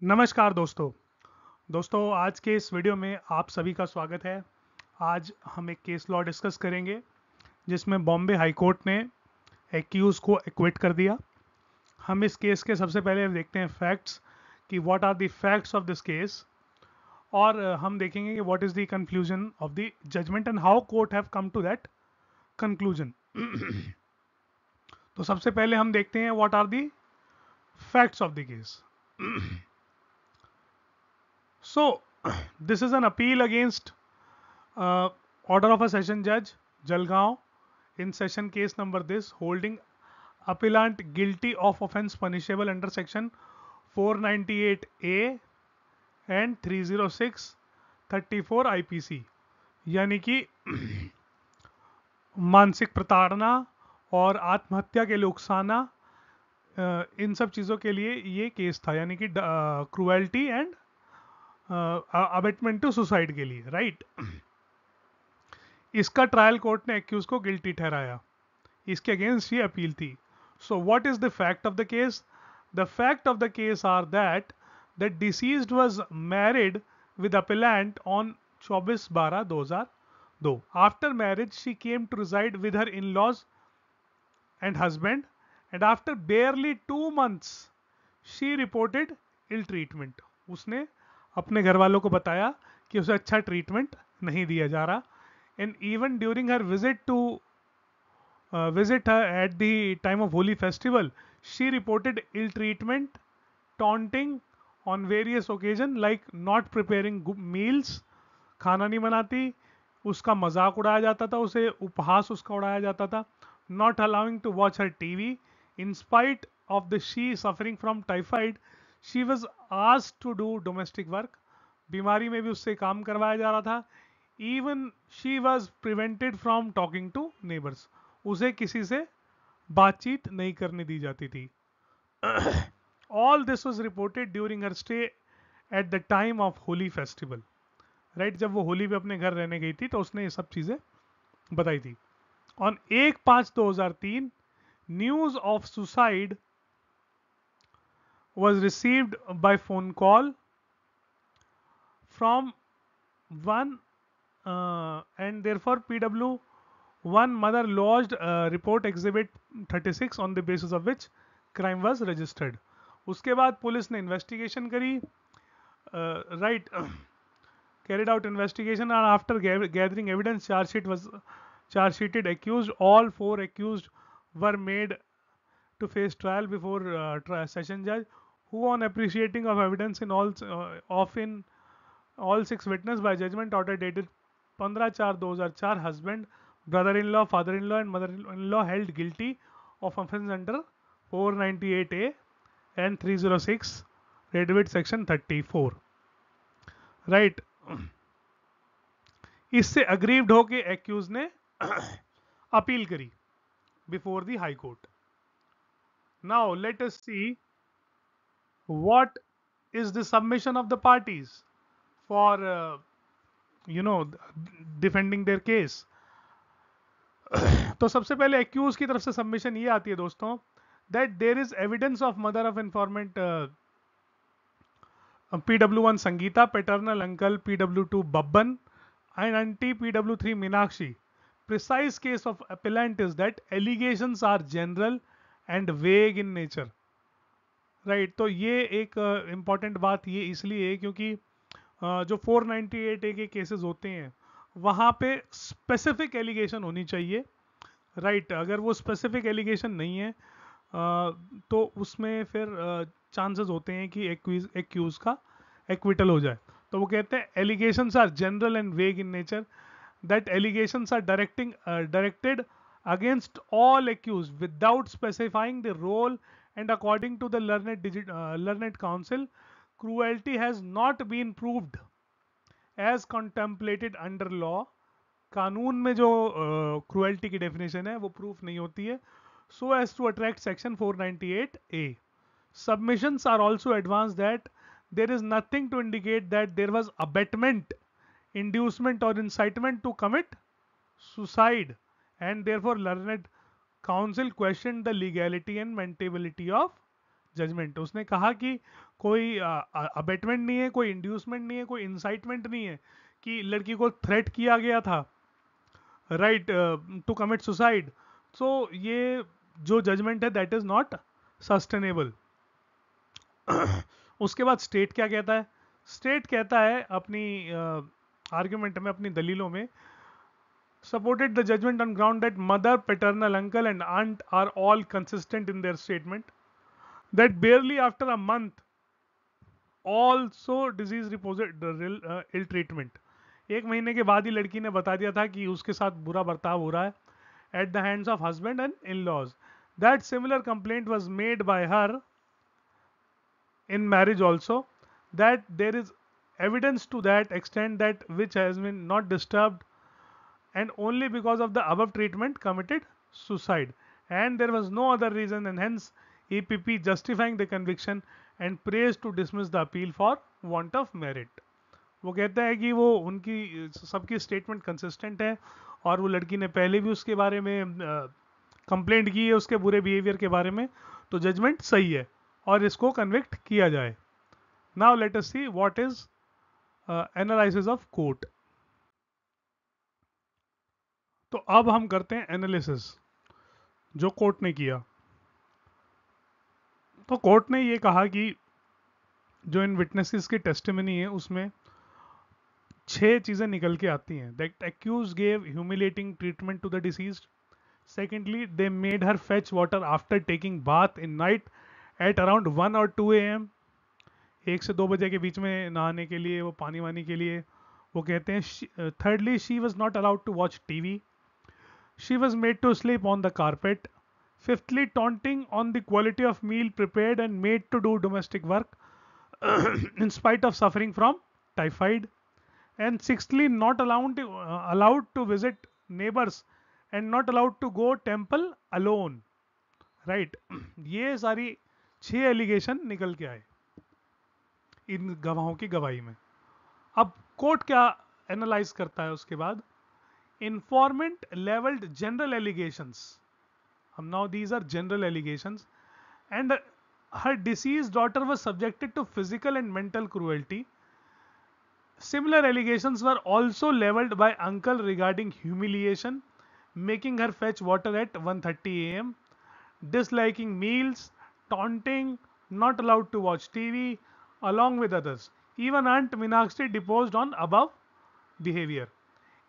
नमस्कार दोस्तों आज के इस वीडियो में आप सभी का स्वागत है। आज हम एक केस लॉ डिस्कस करेंगे जिसमें बॉम्बे हाई कोर्ट ने एक्यूज को एक्विट कर दिया। हम इस केस के सबसे पहले देखते हैं फैक्ट्स कि what are the facts of this case, और हम देखेंगे कि what is the conclusion of the judgment and how court have come to that conclusion. तो सबसे पहले हम देखते हैं what are the facts of the case. So, this is an appeal against order of a session judge, Jalgaon, in session case number this, holding appellant guilty of offence punishable under section 498A and 306 34 IPC, यानी कि मानसिक प्रताड़ना और आत्महत्या के लिए उकसाना, इन सब चीज़ों के लिए ये केस था, यानी कि cruelty and abetment to suicide के लिए, राइट। इसका ट्रायल कोर्ट ने एक्यूज को गिल्टी ठहराया, इसके अगेंस्ट ये अपील थी। So what is the fact of the case? The fact of the case are that the deceased was married with appellant on 24/12/2002। After marriage she came to reside with her in laws and husband, and after barely 2 months she reported ill treatment. उसने अपने घर वालों को बताया कि उसे अच्छा treatment नहीं दिया जा रहा, and even during her visit her at the time of Holi festival, she reported ill treatment, taunting on various occasions like not preparing meals, खाना नहीं बनाती, उसका मजाक उड़ाया जाता था, उसे उपहास उसका उड़ाया जाता था, not allowing to watch her TV. In spite of the she suffering from typhoid, she was asked to do domestic work. बीमारी में भी उससे काम करवाया जा रहा था. Even she was prevented from talking to neighbors. उसे किसी से बातचीत नहीं करने दी जाती थी. All this was reported during her stay at the time of Holi festival. Right, जब वो होली पे अपने घर रहने गई थी तो उसने ये सब चीजें बताई थी. On 1/5/2003 news of suicide was received by phone call from one, and therefore PW1 mother lodged report exhibit 36 on the basis of which crime was registered. उसके बाद पुलिस ने इन्वेस्टिगेशन करी, right, carried out investigation, and after gathering evidence, charge sheeted accused. All 4 accused were made to face trial before session judge, who on appreciating of evidence in all 6 witnesses by judgment order dated 15/4/2004, husband, brother-in-law, father-in-law and mother-in-law held guilty of offence under 498A and 306 Redwit section 34, right. इससे aggrieved होके accused ने appeal करी before the high court. Now let us see what is the submission of the parties for defending there case. तो सबसे पहले accused की तरफ से सबमिशन ये आती है दोस्तों, that there is evidence of mother of informant PW1 Sangeeta, paternal uncle PW2 Babban, and auntie PW3 Meenakshi. Precise case of appellant is that allegations are general and vague in nature. Right, तो ये एक important बात ये इसलिए है क्योंकि जो 498A के केसेस होते हैं वहाँ पे स्पेसिफिक एलिगेशन होनी चाहिए, राइट. अगर वो स्पेसिफिक एलिगेशन नहीं है तो उसमें फिर चांसेस होते हैं कि एक्यूज का एक्विटल हो जाए. तो वो कहते हैं allegations are general and vague in nature, that allegations are directed against all accused without specifying the role, and according to the learned counsel, cruelty has not been proved as contemplated under law. कानून में जो cruelty की definition है वो proof नहीं होती है, so as to attract section 498A. Submissions are also advanced that there is nothing to indicate that there was abetment, inducement or incitement to commit suicide, and therefore learned counsel questioned the legality and maintainability of judgment. उसने कहा कि कोई abetment नहीं है, कोई inducement नहीं है, कोई इंसाइटमेंट नहीं है कि लड़की को थ्रेट किया गया था, राइट, टू कमिट सुसाइड। सो ये जो जजमेंट है दैट इज नॉट सस्टेनेबल। उसके बाद स्टेट क्या कहता है? स्टेट कहता है अपनी आर्ग्यूमेंट में, अपनी दलीलों में, supported the judgment on ground that mother, paternal uncle and aunt are all consistent in their statement, that barely after a month also disease reported ill treatment। एक महीने के बाद ही लड़की ने बता दिया था कि उसके साथ बुरा बर्ताव हो रहा है at the hands of husband and in-laws। That similar complaint was made by her in marriage also, that there is evidence to that extent that which has been not disturbed and only because of the above treatment committed suicide, and there was no other reason, and hence EPP justifying the conviction and prays to dismiss the appeal for want of merit। वो कहता है कि वो उनकी सबकी statement consistent है और वो लड़की ने पहले भी उसके बारे में कंप्लेंट की है उसके बुरे बिहेवियर के बारे में, तो जजमेंट सही है और इसको कन्विक्ट किया जाए। Now let us see what is analysis of court. तो अब हम करते हैं एनालिसिस जो कोर्ट ने किया। तो कोर्ट ने ये कहा कि जो इन विटनेसेस की टेस्टिमनी है उसमें 6 चीजें निकल के आती हैं। That accused gave humiliating treatment to the deceased. Secondly, they made her fetch water after taking bath in night at around 1 और 2 AM। 1 से 2 बजे के बीच में नहाने के लिए, वो पानी वानी के लिए वो कहते हैं। Thirdly, she was not allowed to watch TV। She was made to sleep on the carpet. Fifthly, taunting on the quality of meal prepared and made to do domestic work in spite of suffering from typhoid. And sixthly, not allowed to visit neighbors and not allowed to go temple alone. Right? ये सारी 6 allegation निकल के आए इन गवाहों की गवाही में। अब कोर्ट क्या एनालाइज करता है उसके बाद? Informant leveled general allegations. Now these are general allegations, and her deceased daughter was subjected to physical and mental cruelty. Similar allegations were also leveled by uncle regarding humiliation, making her fetch water at 1:30 AM, disliking meals, taunting, not allowed to watch TV, along with others. Even Aunt Meenakshi deposed on above behavior.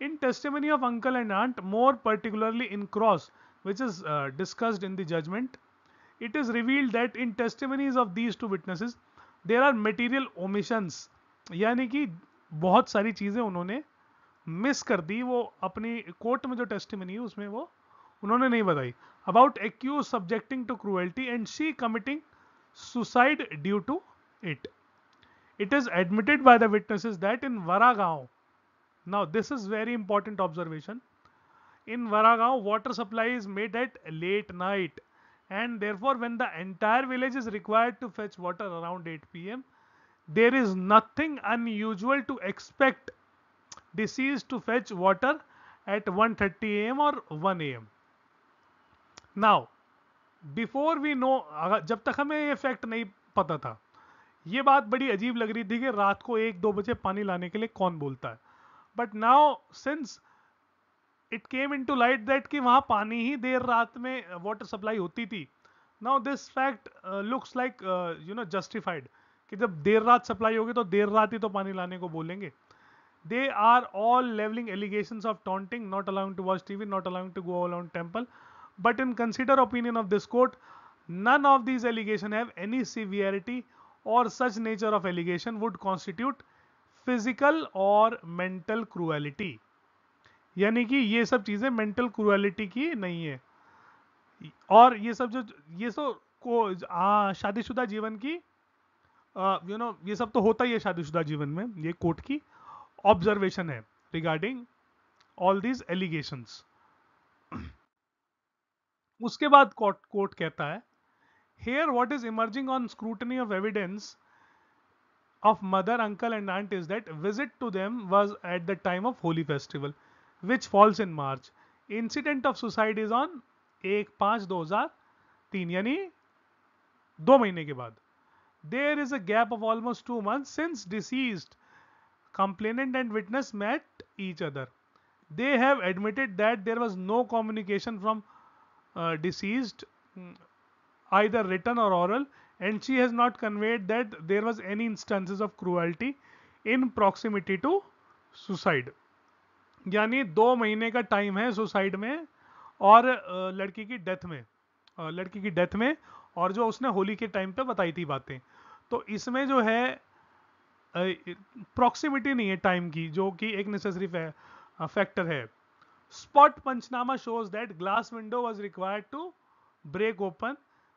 In testimony of uncle and aunt, more particularly in cross, which is discussed in the judgment, it is revealed that in testimonies of these two witnesses, there are material omissions। यानी कि बहुत सारी चीजें उन्होंने miss कर दी, वो अपनी court में जो टेस्टिमनी है उसमें वो उन्होंने नहीं बताई। About accused subjecting to cruelty and she committing suicide due to it. It is admitted by the witnesses that in Varagaon, now this is very important observation, in Varagaon water supply is made at late night, and therefore when the entire village is required to fetch water around 8 PM, there is nothing unusual to expect deceased to fetch water at 1:30 AM or 1 AM। now before we know, जब तक हमें ये fact नहीं पता था, ये बात बड़ी अजीब लग रही थी कि रात को 1-2 बजे पानी लाने के लिए कौन बोलता है। But now since it came into light that कि वहां पानी ही देर रात में वाटर सप्लाई होती थी, now this fact looks like justified कि जब देर रात सप्लाई होगी तो देर रात ही तो पानी लाने को बोलेंगे। They are all levelling allegations of taunting, not allowing to watch TV, not allowing to go around temple, but in consider opinion of this court, none of these allegations have any severity or such nature of allegation would constitute physical और mental cruelty. यानी कि ये सब चीजें mental cruelty की नहीं है, और ये सब जो ये सब को शादीशुदा जीवन की ये सब तो होता ही है शादीशुदा जीवन में। ये कोर्ट की ऑब्जर्वेशन है रिगार्डिंग ऑल दीज एलिगेशंस। उसके बाद कोर्ट कहता है, here what is emerging on scrutiny of evidence of mother, uncle and aunt is that visit to them was at the time of holy festival which falls in March. Incident of suicide is on 1/5/2003, यानी 2 महीने के बाद. There is a gap of almost 2 months since deceased complainant and witness met each other. They have admitted that there was no communication from deceased, either written or oral, and she has not conveyed that there was any instances of cruelty in proximity to suicide. यानी 2 महीने का time है suicide में और लड़की की death में, और जो उसने होली के टाइम पे बताई थी बातें, तो इसमें जो है प्रॉक्सिमिटी नहीं है टाइम की, जो कि एक नेसेसरी फैक्टर है. Spot panchnama shows that glass window was required to break open.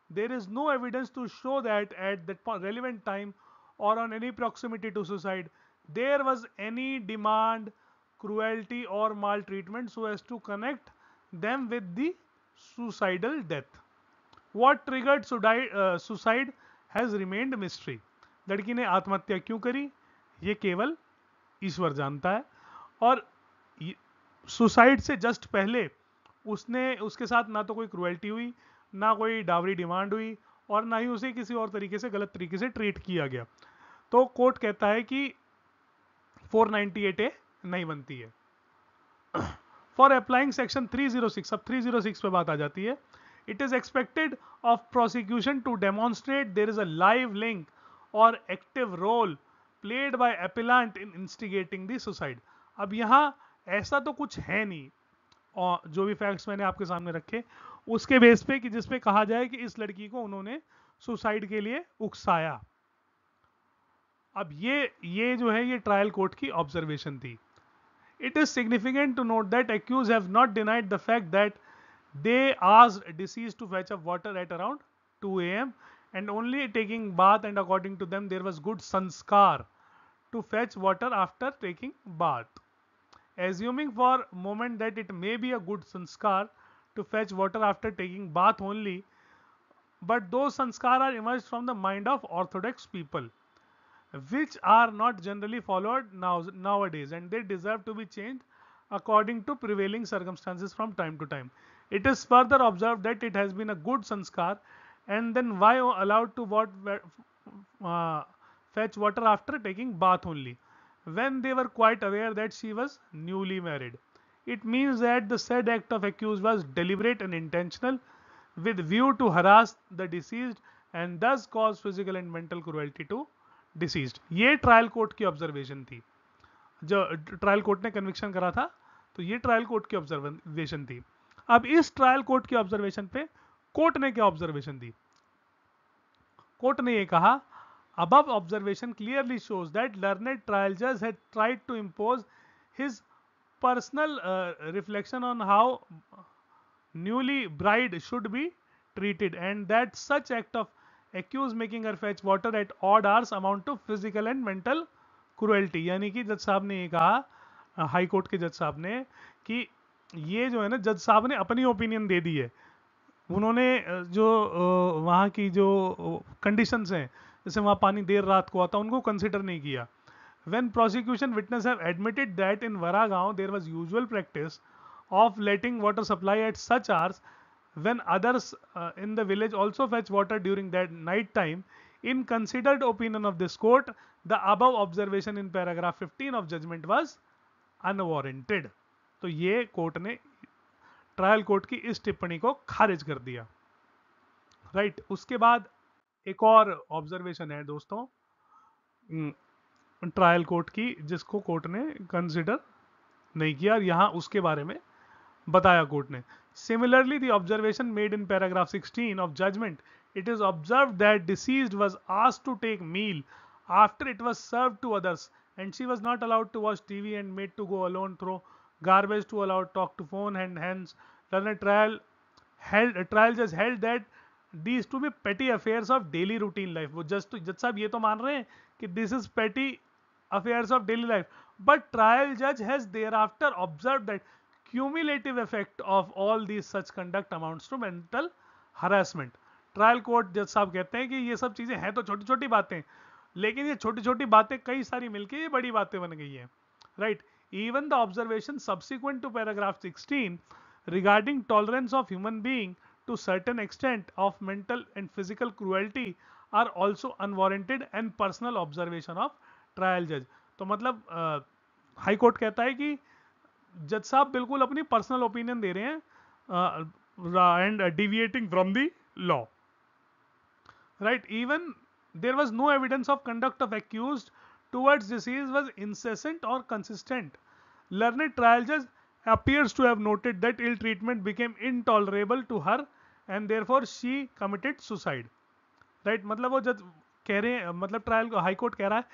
There is no evidence to show that at that relevant time or on any proximity to suicide there was any demand, cruelty or maltreatment so as to connect them with the suicidal death. What triggered suicide has remained mystery. लड़की ने आत्महत्या क्यों करी ये केवल ईश्वर जानता है. और सुसाइड से जस्ट पहले उसके साथ ना तो कोई क्रुएल्टी हुई, ना कोई डावरी डिमांड हुई, और ना ही उसे किसी और तरीके से गलत तरीके से ट्रीट किया गया. तो कोर्ट कहता है कि 498A नहीं बनती है. फॉर अप्लाइंग सेक्शन 306, अब 306 पे बात आ जाती है. It is expected of prosecution to demonstrate there is a live link और active role played by appellant in instigating the suicide. अब यहां ऐसा तो कुछ है नहीं, और जो भी फैक्ट्स मैंने आपके सामने रखे उसके बेस पे कि जिसपे कहा जाए कि इस लड़की को उन्होंने सुसाइड के लिए उकसाया. अब ये जो है ये ट्रायल कोर्ट की ऑब्जर्वेशन थी. It is significant to note that accused have not denied the fact that they asked deceased to fetch up water at around 2 AM and only taking bath, and according to them there was good sanskar to fetch water after taking bath. Assuming for a moment that it may be a good sanskar to fetch water after taking bath only, but those sanskar are emerged from the mind of orthodox people, which are not generally followed nowadays, and they deserve to be changed according to prevailing circumstances from time to time. It is further observed that it has been a good sanskar, and then why allowed to fetch water after taking bath only, when they were quite aware that she was newly married. It means that the said act of accused was deliberate and intentional, with view to harass the deceased and thus cause physical and mental cruelty to deceased. ये trial court की observation थी. जो trial court ने conviction करा था, तो ये trial court की ऑब्जर्वेशन थी. अब इस ट्रायल कोर्ट की ऑब्जर्वेशन पे कोर्ट ने क्या ऑब्जर्वेशन दी. कोर्ट ने ये कहा, above observation clearly shows that learned trial judge had tried to impose his personal reflection on how newly bride should be treated, and that such act of accused making her fetch water at odd hours amount to physical and mental cruelty. यानी कि जज साहब ने ये कहा, high court के जज साहब ने, कि ये जो है ना, जज साहब ने अपनी ओपिनियन दे दी है. उन्होंने जो वहाँ की जो कंडीशंस हैं, जैसे वहाँ पानी देर रात को आता, उनको कंसिडर नहीं किया. When prosecution witness have admitted that in Varagaon there was usual practice of letting water supply at such hours when others in the village also fetch water during that night time, in considered opinion of this court, the above observation in paragraph 15 of judgment was unwarranted. तो ये court ने trial court की इस टिप्पणी को खारिज कर दिया. राइट. उसके बाद एक और ऑब्जर्वेशन है दोस्तों ट्रायल कोर्ट की, जिसको कोर्ट ने कंसिडर नहीं किया, और यहां उसके बारे में बताया कोर्ट ने. Similarly the observation made in paragraph 16 of judgment, it is observed that deceased was asked to take meal after it was served to others, and she was not allowed to watch TV and made to go alone throw garbage to allow talk to phone, and hence learned trial judge held that these to be petty affairs of daily routine life. वो जज साहब ये तो मान रहे हैं कि this is petty affairs of daily life, but trial judge has thereafter observed that cumulative effect of all these such conduct amounts to mental harassment. Trial court जज साहब कहते हैं कि ये सब चीजें हैं तो छोटी छोटी बातें, लेकिन ये छोटी छोटी बातें कई सारी मिलके ये बड़ी बातें बन गई हैं. Right. Even the observation subsequent to paragraph 16 regarding tolerance of human being to certain extent of mental and physical cruelty are also unwarranted and personal observation of trial judge. तो मतलब हाई कोर्ट कहता है कि जज साहब बिल्कुल अपनी personal opinion दे रहे हैं and deviating from the law, right. Even there was no evidence of conduct of accused towards disease was incessant or consistent. Learned trial judge appears to have noted that ill treatment became intolerable to her and therefore she committed suicide. Right? मतलब वो जज कह रहे हैं, मतलब trial high court कह रहा है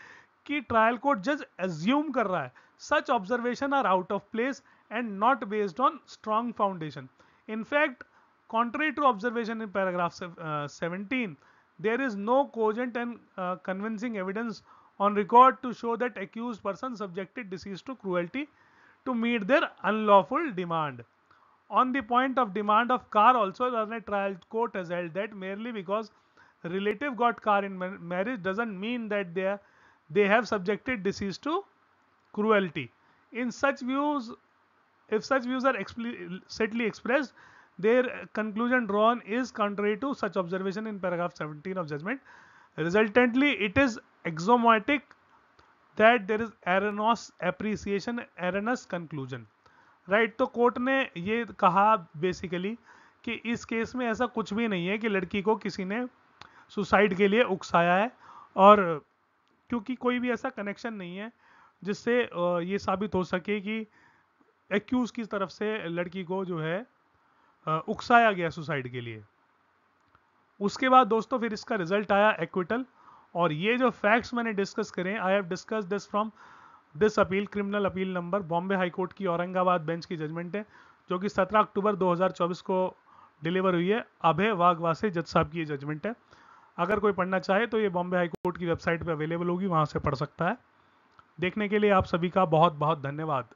कि ट्रायल कोर्ट जज एज्यूम कर रहा है such observation are out of place and not based on strong foundation. In fact, contrary to observation in paragraph 17, there is no cogent and convincing evidence on record to show that accused person subjected deceased to cruelty to meet their unlawful demand. On the point of demand of car also, the trial court has held that merely because relative got car in marriage doesn't mean that they have subjected deceased to cruelty. In such views, if such views are explicitly expressed, their conclusion drawn is contrary to such observation in paragraph 17 of judgment. Resultantly, it is axiomatic that there is erroneous appreciation, erroneous conclusion. Right. तो court ने ये कहा basically कि इस case में ऐसा कुछ भी नहीं है कि लड़की को किसी ने सुसाइड के लिए उकसाया है, और क्योंकि कोई भी ऐसा कनेक्शन नहीं है जिससे ये साबित हो सके कि एक्यूज की तरफ से लड़की को जो है उकसाया गया सुसाइड के लिए. उसके बाद दोस्तों फिर इसका रिजल्ट आया एक्विटल. और ये जो फैक्ट्स मैंने डिस्कस करें, I have discuss this from this appeal, criminal appeal number, Bombay high court की औरंगाबाद बेंच की जजमेंट है, जो कि 17 अक्टूबर 2024 को डिलीवर हुई है. अभय वाघवासे जज साहब की ये जजमेंट है. अगर कोई पढ़ना चाहे तो ये बॉम्बे हाई कोर्ट की वेबसाइट पर अवेलेबल होगी, वहां से पढ़ सकता है. देखने के लिए आप सभी का बहुत बहुत धन्यवाद.